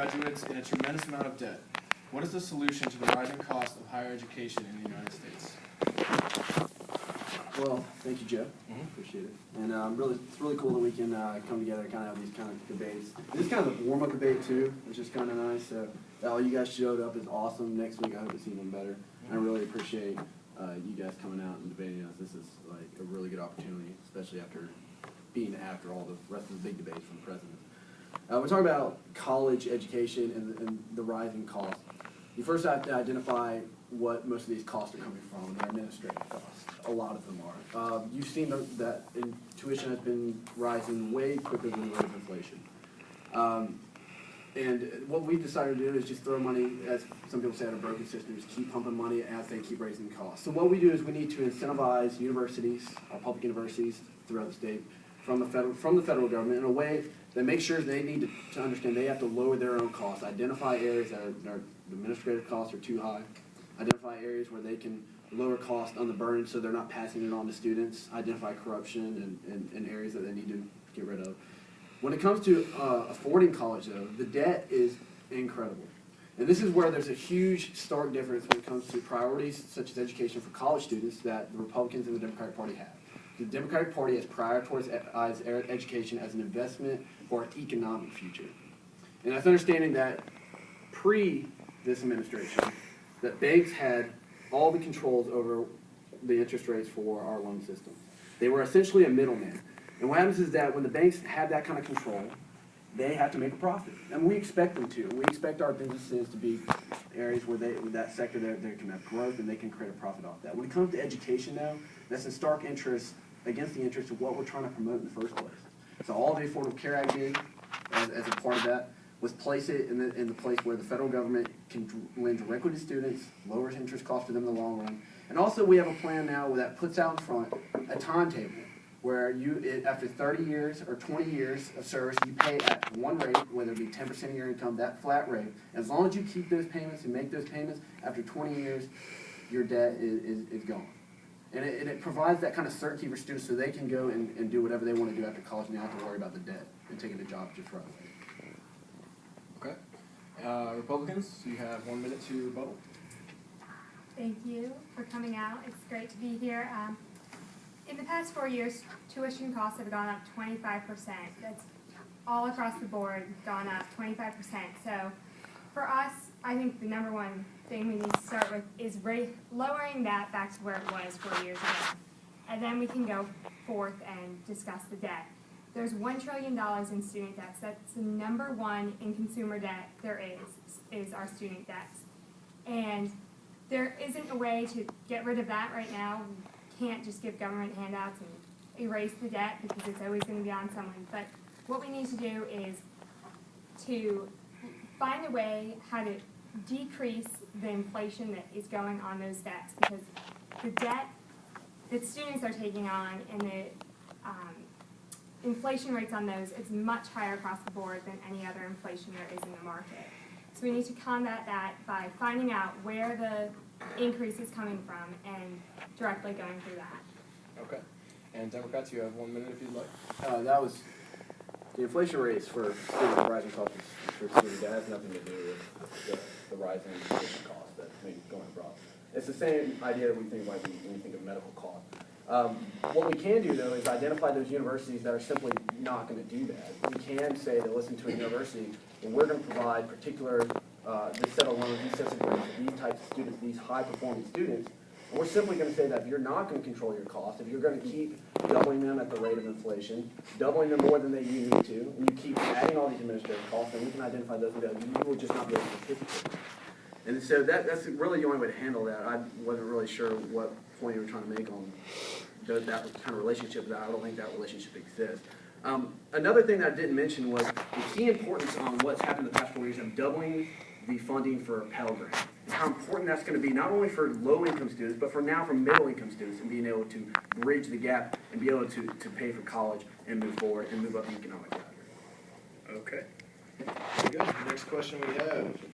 graduates in a tremendous amount of debt. What is the solution to the rising cost of higher education in the United States? Well, thank you, Joe. Appreciate it. And it's really cool that we can come together and kind of have these kind of debates. This is kind of a warm-up debate, too, which is kind of nice. So all you guys showed up is awesome. Next week, I hope it's even better. And I really appreciate you guys coming out and debating us. This is like a really good opportunity, especially after all the rest of the big debates from the president. We're talking about college education and the rising costs. You first have to identify what most of these costs are coming from. They're administrative costs. A lot of them are. You've seen that tuition has been rising way quicker than the rate of inflation. And what we've decided to do is just throw money, as some people say, at a broken system, just keep pumping money as they keep raising costs. So what we do is we need to incentivize universities, our public universities throughout the state, from the federal government in a way that makes sure they need to understand they have to lower their own costs, identify areas that their administrative costs are too high, identify areas where they can lower cost on the burden so they're not passing it on to students, identify corruption and areas that they need to get rid of. When it comes to affording college, though, the debt is incredible. And this is where there's a huge, stark difference when it comes to priorities such as education for college students that the Republicans and the Democratic Party have. The Democratic Party has prioritized education as an investment for our economic future. And that's understanding that pre this administration, that banks had all the controls over the interest rates for our loan system. They were essentially a middleman. And what happens is that when the banks have that kind of control, they have to make a profit. And we expect them to. We expect our businesses to be areas where that sector they can have growth and they can create a profit off that. When it comes to education, though, that's in stark interest against the interest of what we're trying to promote in the first place. So all the Affordable Care Act did, as a part of that, was place it in the place where the federal government can lend directly to students, lowers interest costs for them in the long run. And also we have a plan now that puts out in front a timetable where after 30 years or 20 years of service, you pay at one rate, whether it be 10% of your income, that flat rate. As long as you keep those payments and make those payments, after 20 years, your debt is gone. And it provides that kind of certainty for students so they can go and do whatever they want to do after college and they don't have to worry about the debt and taking a job just right away. Okay. Republicans, you have 1 minute to rebuttal. Thank you for coming out. It's great to be here. In the past 4 years, tuition costs have gone up 25%. That's all across the board, gone up 25%. So for us, I think the number one thing we need to start with is lowering that back to where it was 4 years ago. And then we can go forth and discuss the debt. There's $1 trillion in student debts. That's the number one in consumer debt there is our student debts. And there isn't a way to get rid of that right now. We can't just give government handouts and erase the debt because it's always going to be on someone. But what we need to do is to find a way how to decrease the inflation that is going on those debts, because the debt that students are taking on and the inflation rates on those is much higher across the board than any other inflation there is in the market. So we need to combat that by finding out where the increase is coming from and directly going through that. Okay. And Democrats, you have 1 minute if you'd like. That was the inflation rates for student rising costs for students. That has nothing to do with the rising tuition costs that going abroad. It's the same idea that we think like when we think of medical costs. What we can do, though, is identify those universities that are simply not going to do that. We can say that, listen, to a university, and we're going to provide particular, this set of loans, these sets of grants, these types of students, these high-performing students, and we're simply going to say that if you're not going to control your costs, if you're going to keep doubling them at the rate of inflation, doubling them more than you need to, and you keep adding all these administrative costs, then we can identify those and go, you will just not be able to participate. And so that's really the only way to handle that. I wasn't really sure what point you were trying to make on that kind of relationship. I don't think that relationship exists. Another thing that I didn't mention was the key importance on what's happened in the past 4 years of doubling the funding for Pell Grant, and how important that's going to be not only for low-income students, but for middle-income students, and being able to bridge the gap and be able to pay for college and move forward and move up the economic ladder. Okay. Very good. The next question we have.